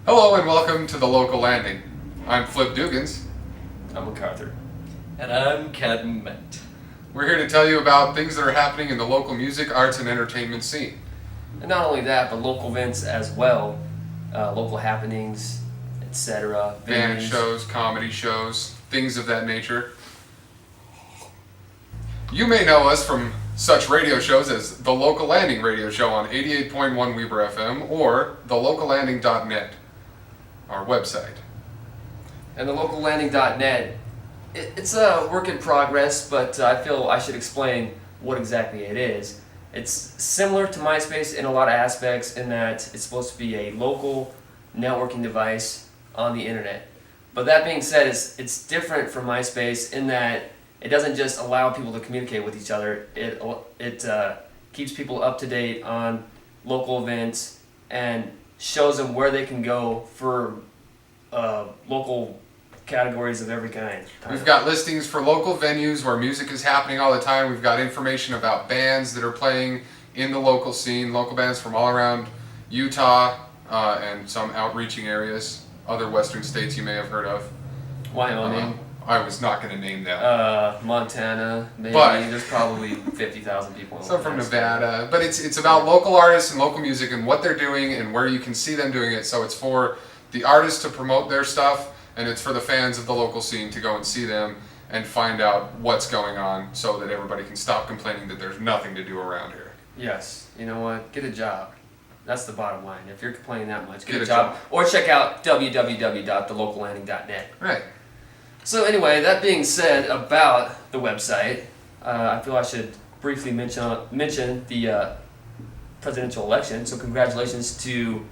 Hello and welcome to the Local Landing. I'm Flip Dugans. I'm MacArthur. And I'm Captain Met. We're here to tell you about things that are happening in the local music, arts, and entertainment scene. And not only that, but local events as well, local happenings, etc. Band shows, comedy shows, things of that nature. You may know us from such radio shows as the Local Landing radio show on 88.1 Weber FM or thelocallanding.net, our website. And the locallanding.net, it's a work in progress, but I feel I should explain what exactly it is. It's similar to MySpace in a lot of aspects in that it's supposed to be a local networking device on the internet. But that being said, it's different from MySpace in that it doesn't just allow people to communicate with each other. It keeps people up to date on local events and shows them where they can go for local categories of every kind. We've got listings for local venues where music is happening all the time. We've got information about bands that are playing in the local scene, local bands from all around Utah and some outreaching areas, other western states you may have heard of. Wyoming. I was not going to name that. Montana, maybe. But- There's probably 50,000 people in Some from that state. Nevada, but it's about local artists and local music and what they're doing and where you can see them doing it. So it's for the artists to promote their stuff, and it's for the fans of the local scene to go and see them and find out what's going on, so that everybody can stop complaining that there's nothing to do around here. Yes, you know what? Get a job. That's the bottom line. If you're complaining that much, get Get a a job. job. Or check out www.thelocallanding.net. Right. So anyway, that being said about the website, I feel I should briefly mention the presidential election. So congratulations to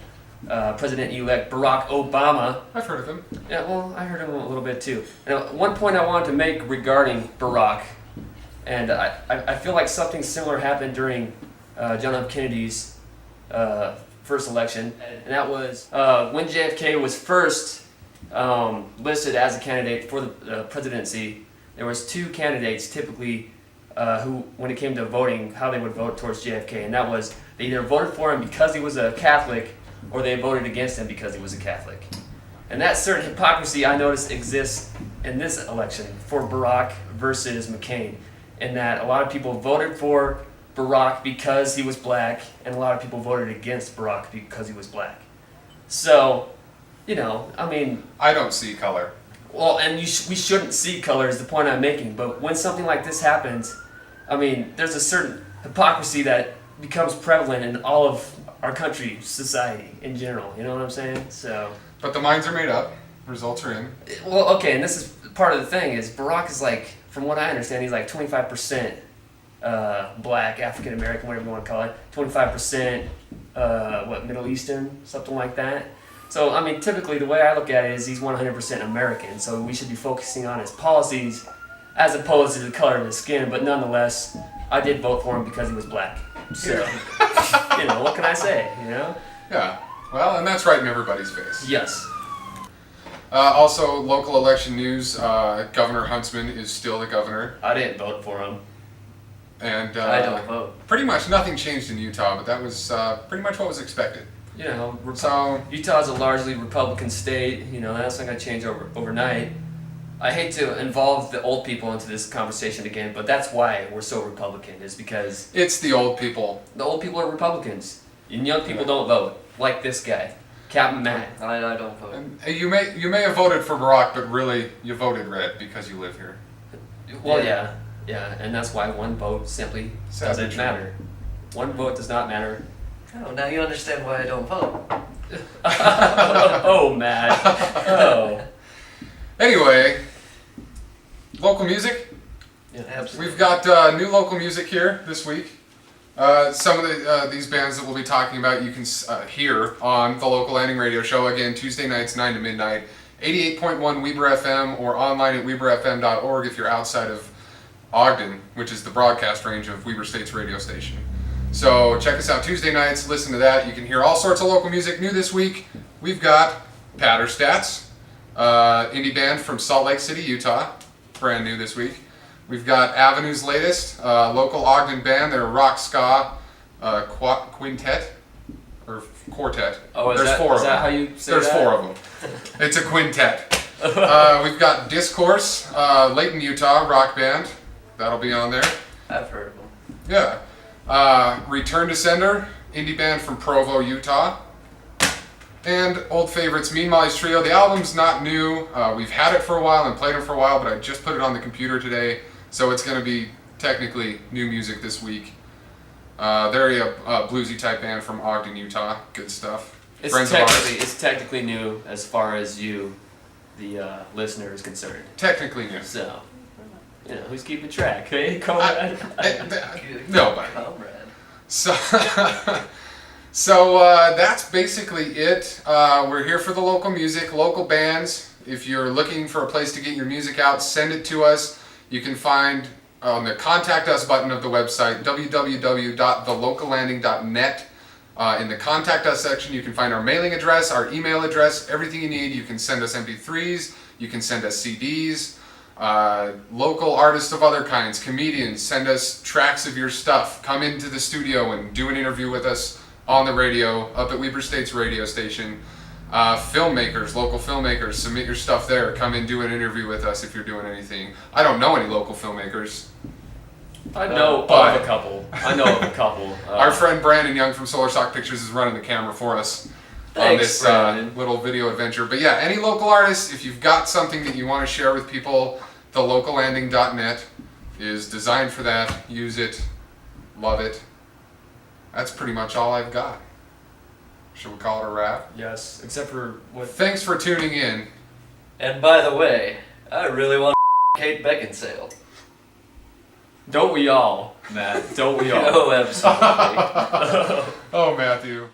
President-elect Barack Obama. I've heard of him. Yeah, well, I heard him a little bit too. And one point I wanted to make regarding Barack, and I feel like something similar happened during John F. Kennedy's first election, and that was when JFK was first listed as a candidate for the presidency. There was two candidates typically who, when it came to voting, how they would vote towards JFK, and that was they either voted for him because he was a Catholic or they voted against him because he was a Catholic. And that certain hypocrisy I noticed exists in this election for Barack versus McCain, in that a lot of people voted for Barack because he was black, and a lot of people voted against Barack because he was black. So, you know, I mean, I don't see color. well, and we shouldn't see color is the point I'm making, but when something like this happens, I mean, there's a certain hypocrisy that becomes prevalent in all of our country, society in general, you know what I'm saying? So, But the minds are made up. Results are in. well, okay, and this is part of the thing, is Barack is like, from what I understand, he's like 25% black, African American, whatever you want to call it, 25% Middle Eastern, something like that. So, I mean, typically the way I look at it is he's 100% American, so we should be focusing on his policies as opposed to the color of his skin, but nonetheless, I did vote for him because he was black. So, you know, what can I say, you know? Yeah. Well, and that's right in everybody's face. Yes. Also, local election news, Governor Huntsman is still the governor. I didn't vote for him. And I don't vote. pretty much nothing changed in Utah, but that was pretty much what was expected. You know, So, Utah's a largely Republican state. You know, that's not going to change overnight. I hate to involve the old people into this conversation again, but that's why we're so Republican, is because it's the old people. the old people are Republicans, and young people don't vote, like this guy, Captain Matt. I don't vote. And you may have voted for Barack, but really you voted red because you live here. Well, yeah, and that's why one vote simply Sadly doesn't true. matter. One vote does not matter. Oh, now you understand why I don't vote. Oh, Matt. Oh. Anyway, local music. Yeah. Absolutely. We've got new local music here this week. Some of these bands that we'll be talking about you can hear on the Local Landing Radio Show, again, Tuesday nights 9 to midnight, 88.1 Weber FM, or online at weberfm.org if you're outside of Ogden, which is the broadcast range of Weber State's radio station. So check us out Tuesday nights, listen to that. You can hear all sorts of local music. New this week, we've got Patterstats, indie band from Salt Lake City, Utah, brand new this week. We've got Avenue's latest, local Ogden band. They're a rock ska quintet, or quartet. Oh, There's four is of that them. how you say There's that? 4 of them. It's a quintet. We've got Discourse, Layton, Utah, rock band. That'll be on there. I've heard of them. Yeah. Return to Sender, indie band from Provo, Utah. And old favorites, Mean Molly's Trio. The album's not new. We've had it for a while and played it for a while, but I just put it on the computer today, so it's going to be technically new music this week. They're a bluesy type band from Ogden, Utah. Good stuff. It's Friends of ours. it's technically new as far as you, the listener, is concerned. Technically new. So, you know, who's keeping track? Hey, comrade. Nobody. Comrade. So, that's basically it. We're here for the local music, local bands. If you're looking for a place to get your music out, send it to us. You can find on the Contact Us button of the website, www.thelocallanding.net. In the Contact Us section, you can find our mailing address, our email address, everything you need. You can send us MP3s, you can send us CDs. Local artists of other kinds, comedians, send us tracks of your stuff. Come into the studio and do an interview with us on the radio, up at Weber State's radio station. Filmmakers, local filmmakers, submit your stuff there. Come and do an interview with us if you're doing anything. I don't know any local filmmakers. I know But- of a couple. I know of a couple. Our friend Brandon Young from Solar Stock Pictures is running the camera for us on Thanks, this Brandon. little video adventure. But yeah, any local artists, if you've got something that you want to share with people, thelocallanding.net is designed for that. Use it. Love it. That's pretty much all I've got. Should we call it a wrap? Yes, except for what. Thanks for tuning in. And by the way, I really want Kate Beckinsale. Don't we all, Matt? Don't we all? Oh, absolutely. Oh, Matthew.